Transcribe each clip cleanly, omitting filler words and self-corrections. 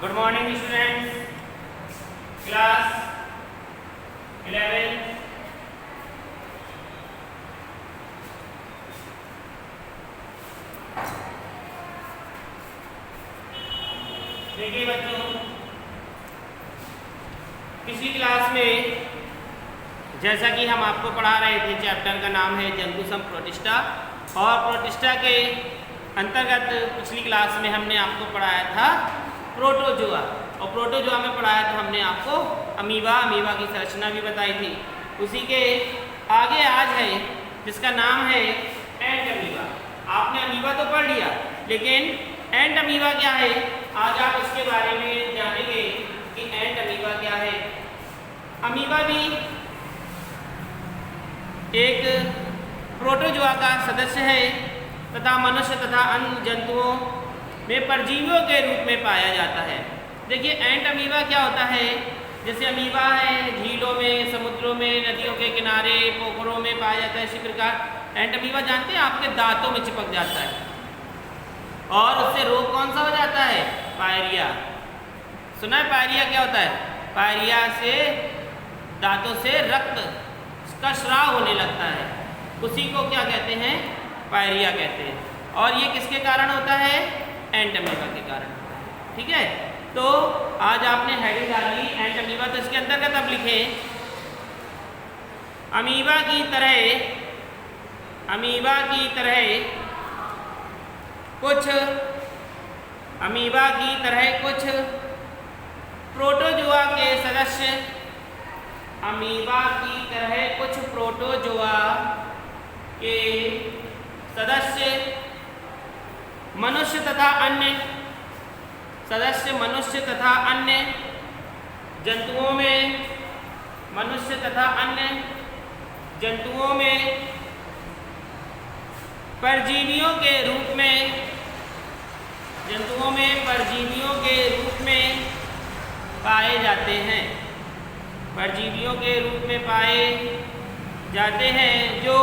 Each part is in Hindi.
Good morning students, class 11। देखिए बच्चों, पिछली क्लास में जैसा कि हम आपको पढ़ा रहे थे, चैप्टर का नाम है जंतु सम प्रोटिस्टा, और प्रोटिस्टा के अंतर्गत पिछली क्लास में हमने आपको पढ़ाया था प्रोटोजोआ, और प्रोटोजोआ में पढ़ाया था हमने आपको अमीबा की संरचना भी बताई थी। उसी के आगे आज है जिसका नाम है एंट अमीबा। आपने अमीबा तो पढ़ लिया, लेकिन एंट अमीबा क्या है, आज आप इसके बारे में जानेंगे कि एंट अमीबा क्या है। अमीबा भी एक प्रोटोजोआ का सदस्य है तथा मनुष्य तथा अन्य जंतुओं में परजीवियों के रूप में पाया जाता है। देखिए एंट अमीबा क्या होता है, जैसे अमीबा है झीलों में, समुद्रों में, नदियों के किनारे, पोखरों में पाया जाता है। इसी प्रकार एंट अमीबा जानते हैं आपके दांतों में चिपक जाता है और उससे रोग कौन सा हो जाता है, पायरिया। सुना है पायरिया क्या होता है? पायरिया से दांतों से रक्त का स्राव होने लगता है, उसी को क्या कहते हैं, पायरिया कहते हैं। और ये किसके कारण होता है? एंट अमीबा के कारण। ठीक है, तो आज आपने हेडिंग डाली एंट अमीबा, तो इसके अंतर्गत अब लिखें अमीबा की तरह कुछ प्रोटोजोआ के सदस्य, अमीबा की तरह कुछ प्रोटोजोआ के सदस्य मनुष्य तथा अन्य जंतुओं में परजीवियों के रूप में पाए जाते हैं। परजीवियों के रूप में पाए जाते हैं जो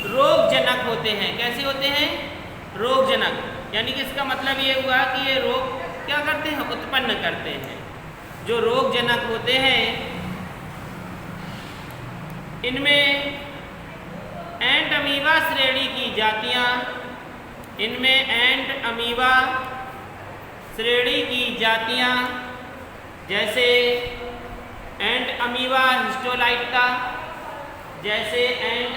रोगजनक होते हैं। कैसे होते हैं? रोगजनक, यानी कि इसका मतलब ये हुआ कि ये रोग क्या करते हैं, उत्पन्न करते हैं। जो रोगजनक होते हैं इनमें एंट अमीबा श्रेणी की जातियां जैसे एंट अमीबा हिस्टोलाइटिका, एंट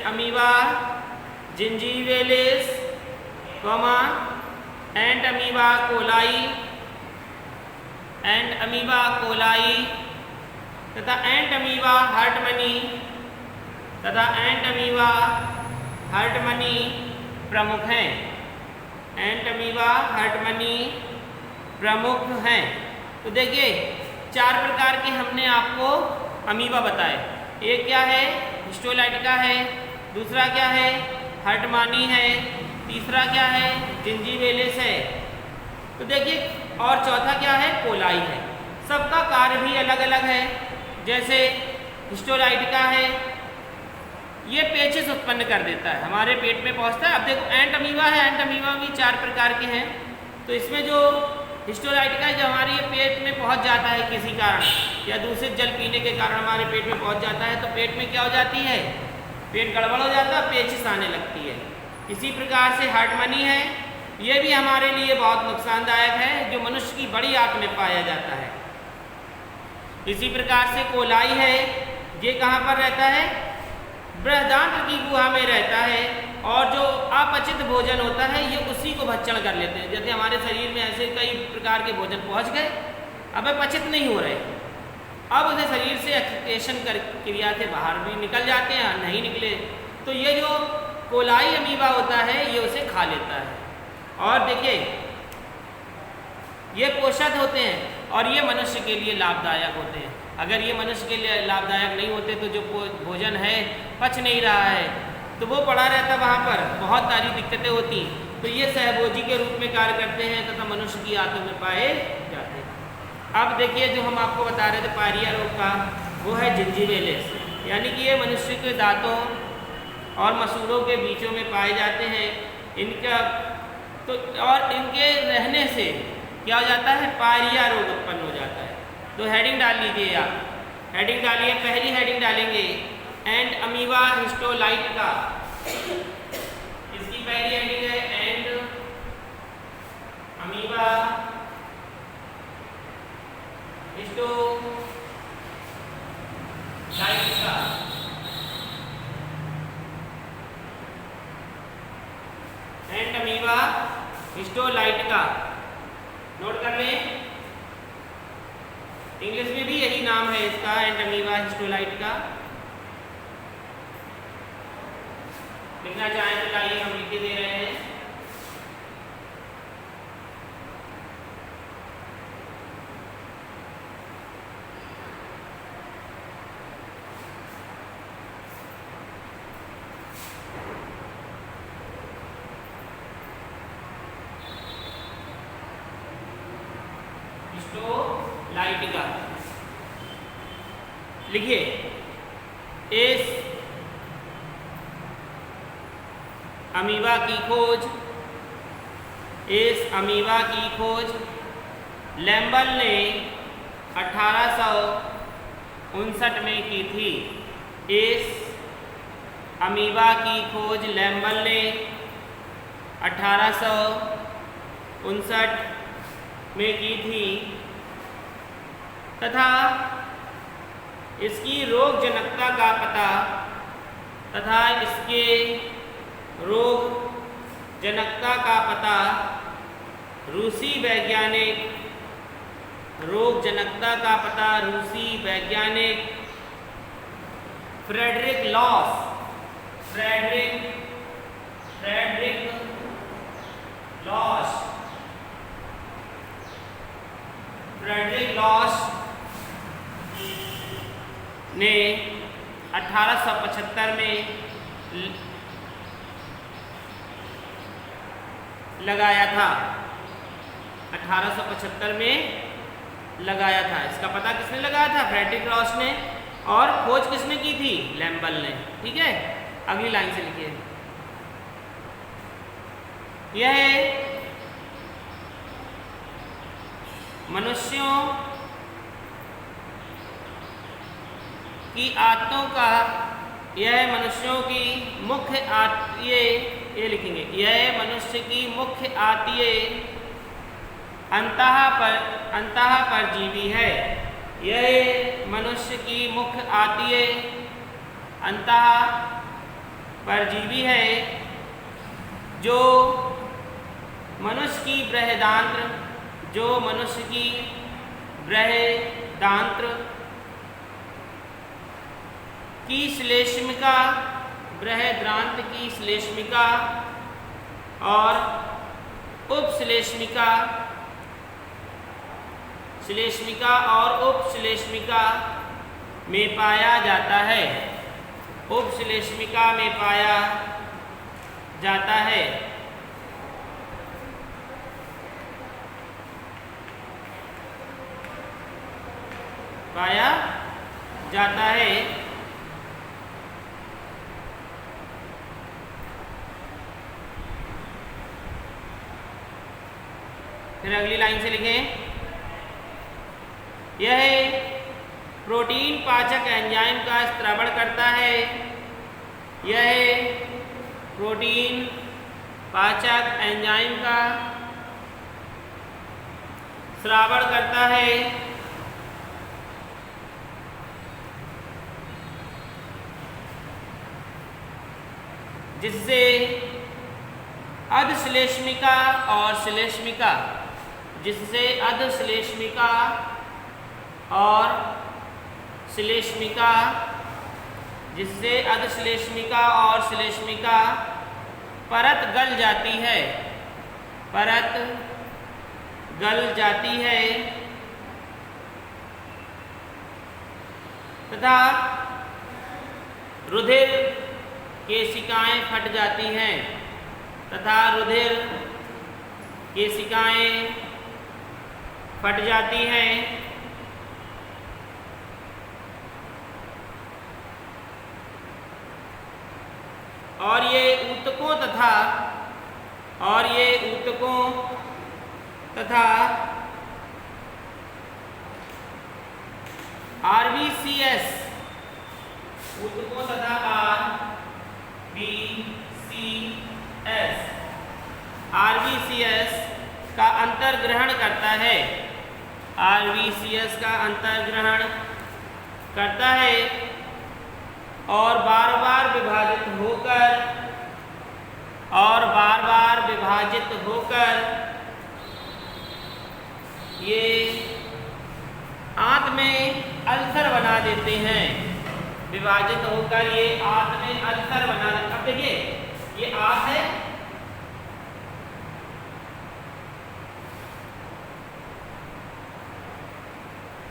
अमीबा जिंजीवेलिस, एंट अमीबा कोलाई तथा एंट अमीबा हर्टमनी प्रमुख हैं। एंट अमीबा हर्टमनी प्रमुख हैं। तो देखिए 4 प्रकार के हमने आपको अमीबा बताए। एक क्या है, हिस्टोलाइटिका है, दूसरा क्या है, हर्टमानी है, तीसरा क्या है, जिंजीवेलिस है। तो देखिए, और चौथा क्या है, कोलाई है। सबका कार्य भी अलग अलग है। जैसे हिस्टोलाइटिका है, ये पेचिस उत्पन्न कर देता है, हमारे पेट में पहुंचता है। अब देखो एंट अमीबा है, एंट अमीबा भी 4 प्रकार के हैं। तो इसमें जो हिस्टोलाइटिका जो हमारे ये पेट में पहुंच जाता है किसी कारण, या दूषित जल पीने के कारण हमारे पेट में पहुंच जाता है, तो पेट में क्या हो जाती है, पेट गड़बड़ हो जाता है, पेचिस आने लगती है। इसी प्रकार से हर्टमनी है, ये भी हमारे लिए बहुत नुकसानदायक है, जो मनुष्य की बड़ी आंत में पाया जाता है। इसी प्रकार से कोलाई है, ये कहाँ पर रहता है, बृहदांत्र की गुहा में रहता है, और जो अपचित भोजन होता है ये उसी को भक्षण कर लेते हैं। जैसे हमारे शरीर में ऐसे कई प्रकार के भोजन पहुंच गए, अब पचित नहीं हो रहे, अब उसे शरीर से एक्सक्रीशन क्रिया से बाहर भी निकल जाते हैं, नहीं निकले तो ये जो कोलाई अमीबा होता है ये उसे खा लेता है। और देखिए ये पोषक होते हैं और ये मनुष्य के लिए लाभदायक होते हैं। अगर ये मनुष्य के लिए लाभदायक नहीं होते तो जो भोजन है पच नहीं रहा है तो वो पड़ा रहता वहाँ पर, बहुत सारी दिक्कतें होती। तो ये सहभोजी के रूप में कार्य करते हैं तथा मनुष्य की आंतों में पाए जाते हैं। अब देखिए जो हम आपको बता रहे थे पायरिया रोग का, वो है जिंजीवेलेस, यानी कि ये मनुष्य के दांतों और मसूड़ों के बीचों में पाए जाते हैं। इनका तो और इनके रहने से क्या हो जाता है, पायरिया रोग उत्पन्न हो जाता है। तो हेडिंग डाल लीजिए आप, हेडिंग डालिए, पहली हेडिंग डालेंगे एंड अमीबा हिस्टोलाइटिका। इसकी पहली हेडिंग है and amoeba histolytica. And amoeba histolytica note कर लें, इंग्लिश में भी यही नाम है इसका, एंड अमीबा हिस्टोलाइटिका। लिखना चाहें तो लाइए, हम लिख के दे रहे हैं। हिस्टोलाइटिका लिखिए। इस अमीबा की खोज, इस अमीबा की खोज लैम्बल ने 1859 में की थी। इस अमीबा की खोज लैम्बल ने 1859 में की थी तथा इसकी रोगजनकता का पता तथा इसके रोगजनकता का पता रूसी वैज्ञानिक फ्रेडरिक लॉस ने 1875 में लगाया था। 1875 में लगाया था। इसका पता किसने लगाया था? फ्रेडरिक लॉस ने। और खोज किसने की थी? लैम्बल ने। ठीक है, अगली लाइन से लिखिए। यह मनुष्यों की आंतों का, यह मनुष्यों की मुख्य ये लिखेंगे, यह मनुष्य की मुख्य आंतीय अंतः परजीवी है। यह मनुष्य की मुख्य आंतीय अंतः परजीवी है जो मनुष्य की बृहदांत्र की श्लेष्मिका, बृहदांत्र की श्लेष्मिका और उपश्लेष्मिका और उपश्लेष्मिका में पाया जाता है। उपश्लेष्मिका में पाया जाता है। फिर अगली लाइन से लिखें। यह प्रोटीन पाचक एंजाइम का स्रावण करता है। यह प्रोटीन पाचक एंजाइम का स्रावण करता है जिससे अधश्लेष्मिका और श्लेष्मिका, जिससे अधश्लेष्मिका और श्लेष्मिका, जिससे अधश्लेष्मिका और श्लेष्मिका परत गल जाती है, परत गल जाती है तथा रुधिर केशिकाएं फट जाती हैं, तथा रुधिर केशिकाएं फट जाती हैं और ये ऊतकों तथा RBCS, ऊतकों तथा RBCS का अंतर्ग्रहण करता है, RBCS का अंतर्ग्रहण करता है और बार बार विभाजित होकर ये आंत में अल्सर बना देते हैं, विभाजित होकर ये आंत में अल्सर बना देते हैं। अब देखिए ये आंत है,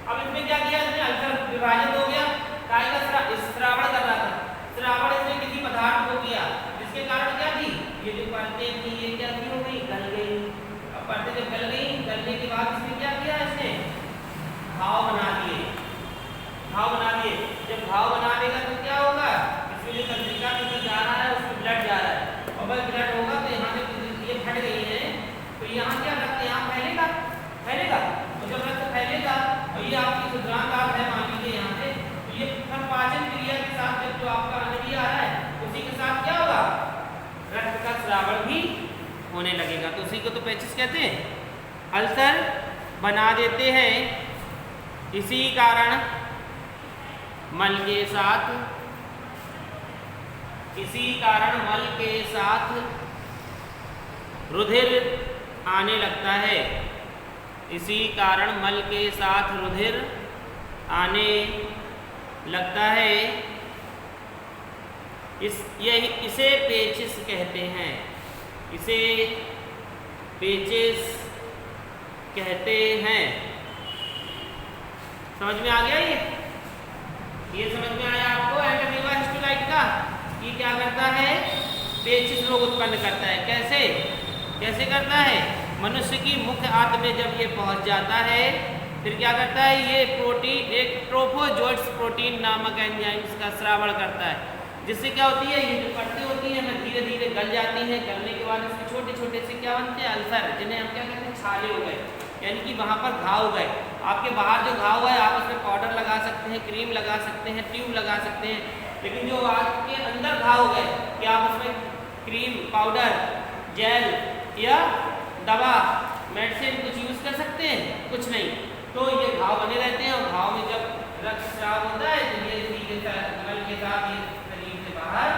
अब इसमें क्या किया, इसने अल्सर विभाजित हो गया, काय का श्रावण कर रहा था, श्रावण इसने किसी पदार्थ को किया जिसके कारण क्या थी, ये जो परतें थी ये क्या थी, हो गई, गल गई। अब परतें जब गल गई, गलने के बाद इसने क्या किया, इसने घाव बना दिए। जब घाव बना देगा तो क्या होगा, इसमें जो तंत्रिका अंदर जा रहा है उसमें ब्लड जा रहा है, और बस ब्लड होगा तो यहाँ पे ये फट गई है, तो यहाँ क्या रक्त यहाँ फैलेगा, और जब रक्त फैलेगा और ये आपकी शुद्रांगार है मान लीजिए यहाँ से, तो ये पाचन क्रिया के साथ जब जो आपका अन्न भी आ रहा है उसी के साथ क्या होगा, रक्त का श्रावण भी होने लगेगा। तो उसी को तो पेचिस कहते हैं, अल्सर बना देते हैं। इसी कारण मल के साथ रुधिर आने लगता है, इसी कारण मल के साथ रुधिर आने लगता है। इसे पेचिस कहते हैं, समझ में आ गया ये समझ में आया आपको एंटमीबा हिस्टोलाइट का, ये क्या करता है, पेचिस रोग उत्पन्न करता है। कैसे करता है, मनुष्य की मुख्य आंत में जब ये पहुंच जाता है फिर क्या करता है, ये प्रोटीन, एक ट्रोफोजोइट्स प्रोटीन नामक एंजाइम्स का श्रावण करता है, जिससे क्या होती है, ये जो परतें होती हैं धीरे धीरे गल जाती हैं। गलने के बाद इसके छोटे छोटे से क्या बनते हैं, अल्सर, जिन्हें हम क्या कहते हैं, छाले हो गए, यानी कि वहाँ पर घाव हो गए। आपके बाहर जो घाव है आप उसमें पाउडर लगा सकते हैं, क्रीम लगा सकते हैं, ट्यूब लगा सकते हैं, लेकिन जो आपके अंदर घाव हो गए कि आप उसमें क्रीम, पाउडर, जेल या दवा, मेडिसिन कुछ यूज़ कर सकते हैं, कुछ नहीं, तो ये घाव बने रहते हैं। और घाव में जब रक्तस्राव होता है तो ये मल के साथ ये शरीर से बाहर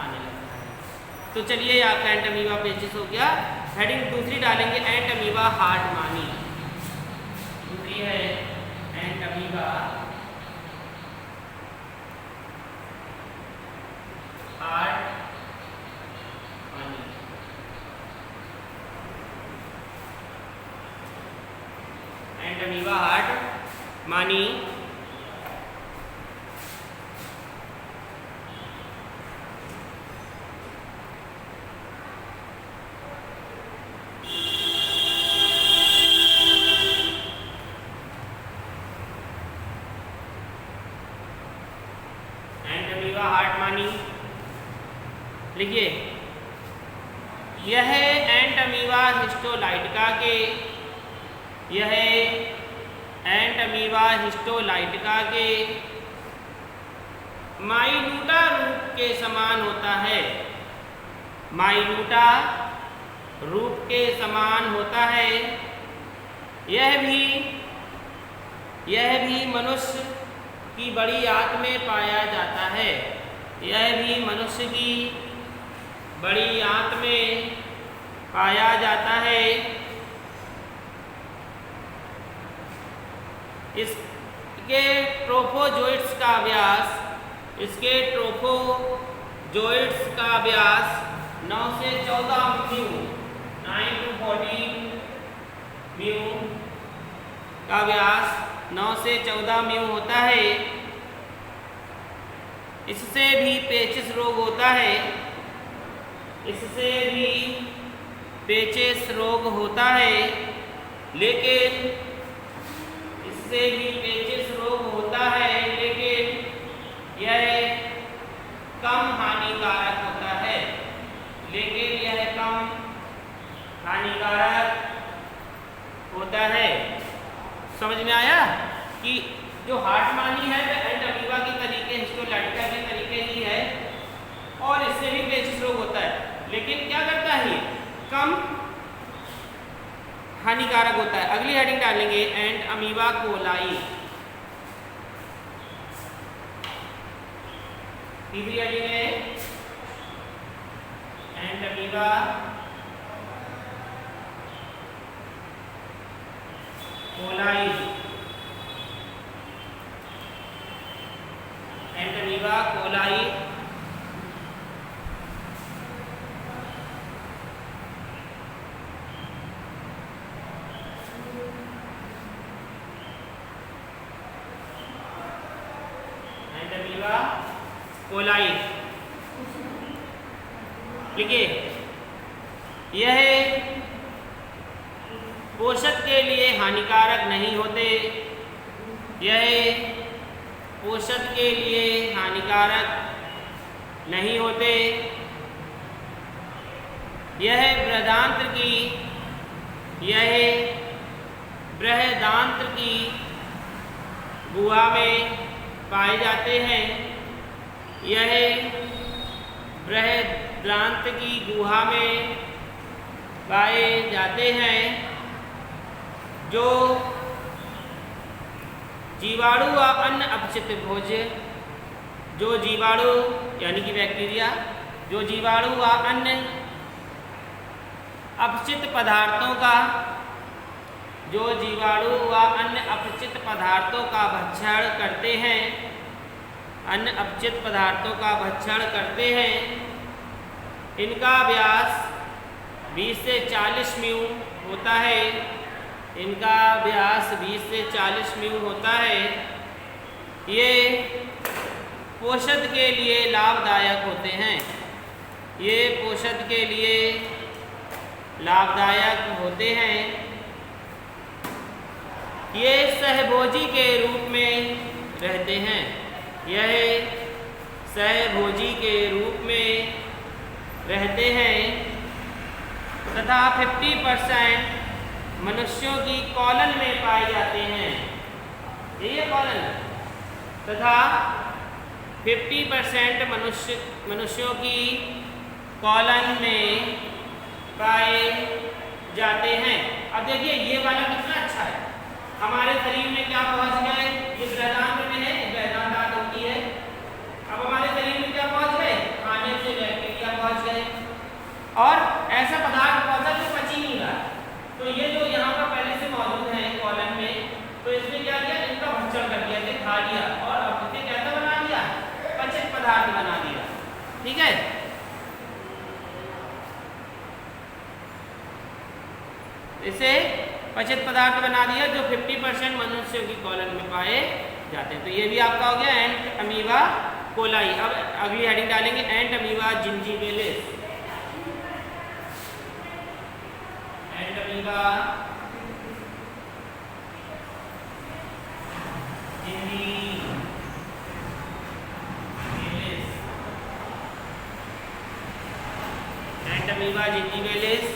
आने लगता है। तो चलिए आपका एंटमीबा पेचिस हो गया। हेडिंग दूसरी डालेंगे, एंटमीबा हार्ट मानी। दूसरी है एंटमीबा हार्ट मानी। एंटमीबा हार्ट मानी लिखिए, यह एंटमीबा हिस्टोलाइटिका के माइन्यूटा रूप के समान होता है, माइन्यूटा रूप के समान होता है। यह भी मनुष्य की बड़ी आंत में पाया जाता है, यह भी मनुष्य की बड़ी आंत में पाया जाता है। इसके ट्रोफोजोइट्स का व्यास 9 से 14 म्यू, 9 to 14 म्यू का व्यास 9 से 14 म्यू होता है। इससे भी पेचिस रोग होता है, लेकिन यह कम हानिकारक होता है, हानिकारक होता है। समझ में आया कि जो हार्टमानी है वह एंट अमीबा के तरीके हिस्टोलाइटिका के तरीके ही है और इससे भी पेचिश रोग होता है, लेकिन क्या करता है ये कम हानिकारक होता है। अगली हेडिंग डालेंगे एंट अमीबा कोलाई। तीसरी हेडिंग है एंट अमीबा कोलाई। एंट अमीबा कोलाई कोलाई लिखिए, यह पोषक के लिए हानिकारक नहीं होते। यह पोषक के लिए हानिकारक नहीं होते। यह बृहदान्त्र की गुहा में पाए जाते हैं। यह बृहदान्त्र की गुहा में पाए जाते हैं। जो जीवाणु व अन्य अपचित भोज्य, जो जीवाणु यानी कि बैक्टीरिया, जो जीवाणु व अन्य अपचित पदार्थों का, जो जीवाणु व अन्य अपचित पदार्थों का भक्षण करते हैं, अन्य अपचित पदार्थों का भक्षण करते हैं। इनका व्यास 20 से 40 म्यू होता है। इनका व्यास 20 से 40 म्यू होता है। ये पोषण के लिए लाभदायक होते हैं। ये पोषण के लिए लाभदायक होते हैं। ये सहभोजी के रूप में रहते हैं। यह सहभोजी के रूप में रहते हैं तथा 50% मनुष्यों की कॉलन में पाए जाते हैं। ये कॉलन तथा 50% मनुष्यों की कॉलन में पाए जाते हैं। अब देखिए ये वाला कितना अच्छा है, हमारे शरीर में क्या पहुंच गए, ये बृहदान्त्र में है, बृहदान्त्र होती है। अब हमारे शरीर में क्या पहुंच गए, खाने से बैक्टीरिया पहुंच गए और ऐसा पदार्थ पहुंचा जो पच ही नहीं रहा। तो ये जो यहाँ पर पहले से मौजूद है कॉलन में, तो इसमें क्या किया, इनका भक्षण कर दिया, खा लिया और अब इसे कैसा बना दिया, पचित पदार्थ बना दिया। ठीक है, इसे पचित पदार्थ बना दिया जो 50% मनुष्यों की कॉलन में पाए जाते हैं। तो ये भी आपका हो गया एंट अमीबा कोलाई। अब अगली हेडिंग डालेंगे एंट अमीबा जिंजीबेलिस। एंट अमीबा जिंजीबेलिस। एंट अमीबा जिंजीबेलिस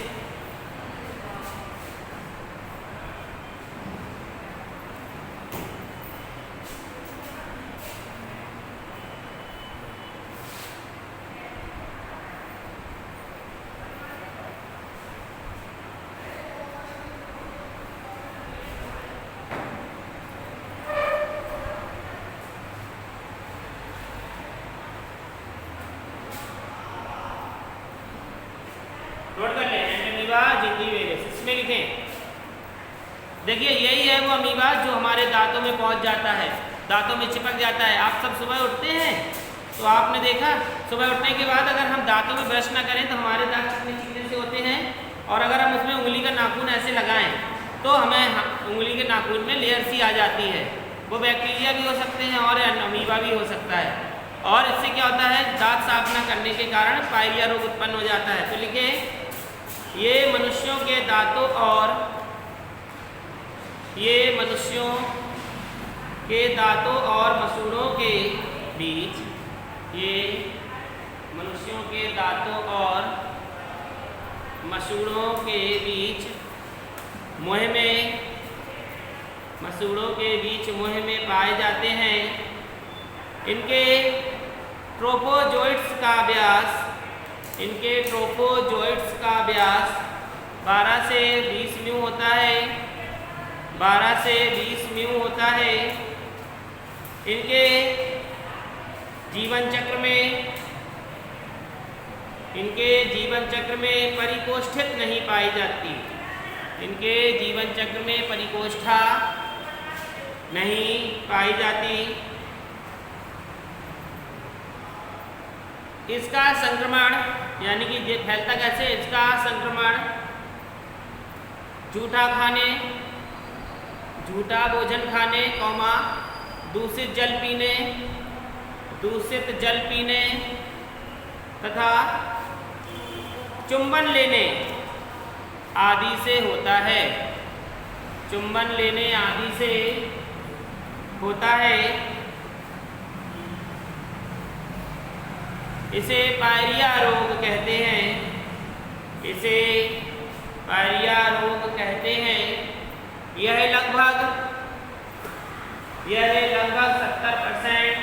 नोट कर लें, एंट अमीबा जिंजीबेलिस। इसमें लिखें, देखिए यही है वो अमीबा जो हमारे दांतों में पहुंच जाता है, दांतों में चिपक जाता है। आप सब सुबह उठते हैं तो आपने देखा, सुबह उठने के बाद अगर हम दांतों में ब्रश ना करें तो हमारे दांत चिकने चिकने से होते हैं, और अगर हम उसमें उंगली का नाखून ऐसे लगाएं तो हमें उंगली के नाखून में लेयर सी आ जाती है। वो बैक्टीरिया भी हो सकते हैं और अमीबा भी हो सकता है, और इससे क्या होता है, दांत साफ ना करने के कारण पायरिया रोग उत्पन्न हो जाता है। तो लिखे, ये मनुष्यों के दांतों और मसूड़ों के बीच, ये मनुष्यों के दांतों और मसूड़ों के बीच मुँह में पाए जाते हैं। इनके ट्रोफोजोइट्स का व्यास 12 से 20 म्यू होता है। इनके जीवन चक्र में परिकोष्ठित नहीं पाई जाती। इनके जीवन चक्र में परिकोष्ठा नहीं पाई जाती। इसका संक्रमण यानी कि ये फैलता कैसे, इसका संक्रमण झूठा भोजन खाने, दूषित जल पीने तथा चुंबन लेने आदि से होता है। इसे पायरिया रोग कहते हैं। यह लगभग 70%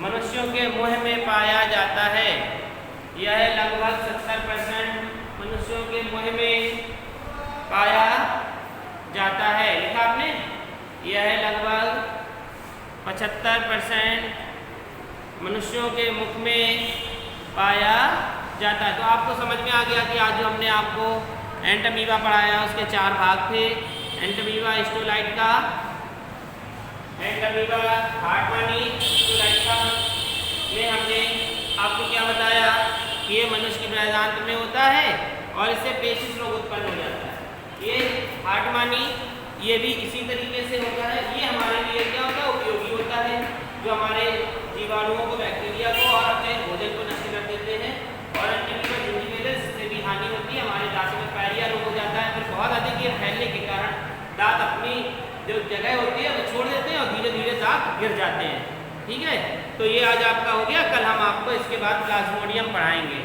मनुष्यों के मुंह में पाया जाता है। लिखा आपने, यह लगभग 75% मनुष्यों के मुख में पाया जाता है। तो आपको समझ में आ गया कि आज जो हमने आपको एंटमीबा पढ़ाया उसके 4 भाग थे। एंटमीबा हिस्टोलाइका, एंटमीबा हार्टमनी हिस्टोलाइका में हमने आपको क्या बताया कि ये मनुष्य के बृहदान्त्र में होता है और इससे पेचिश रोग उत्पन्न हो जाता है। ये हार्टमनी ये भी इसी तरीके से होता है। ये हमारे लिए क्या होता है, उपयोगी होता है, जो हमारे जीवाणुओं को, बैक्टीरिया को और अपने भोजन को नष्ट कर देते हैं। और एंटमीबा जिंजिविलिस से भी हानि होती है, हमारे दांतों में पायरिया रोग हो जाता है। फिर बहुत अधिक ये फैलने के कारण दांत अपनी जो जगह होती है वो छोड़ देते हैं और धीरे धीरे दांत गिर जाते हैं। ठीक है, तो ये आज आपका हो गया। कल हम आपको इसके बाद प्लाज्मोडियम पढ़ाएंगे।